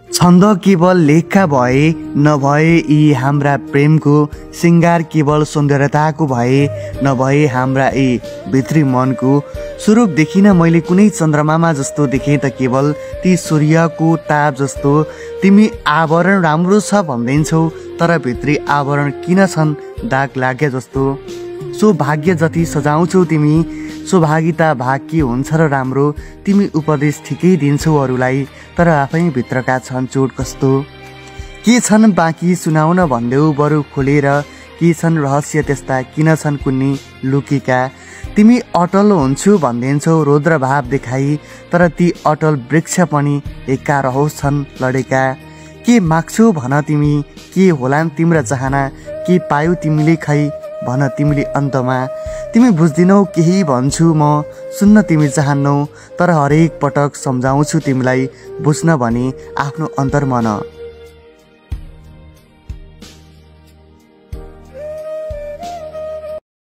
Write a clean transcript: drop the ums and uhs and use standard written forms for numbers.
छन्द केवल लेखका भए नभए यी हाम्रा प्रेमको सिङ्गार केवल सौन्दर्यताको भए नभए हाम्रा यी भित्री मनको स्वरूप देखिन मैले कुनै चन्द्रमामा जस्तो देखेँ त केवल ती सूर्यको ताप जस्तो। तिमी आवरण राम्रो छ भन्दैछौ तर भित्री आवरण किन छन् दाग लागे जस्तो। सौभाग्य जति सजाउँछौ तिमी सौभाग्यता भाग के हुन्छ र राम्रो। तिमी उपदेश ठिकै दिन्छौ अरूलाई तर आफै भित्रका छन् चोट कस्तो। के छन् बाँकी सुनाउन भन्देऊ बरु खोलेर के छन् रहस्य त्यस्ता किन छन् कुन्नी लुकेका। तिमी अटल हुन्छु भन्दैछौ रौद्र भाव देखाई तर ती अटल वृक्ष पनि एका रहोस् छन् लडेका। के माग्छौ भन तिमी के होलान् तिम्रो चाहना के पायौ तिमीले खै भन तिमीले अन्तमा। तिमी बुझ्दिनौ केही भन्छु म सुन्न तिमी चाहन्नौ तर हरेक पटक सम्झाउँछु तिमीलाई बुझ्न भने आफ्नो अन्तर्मन।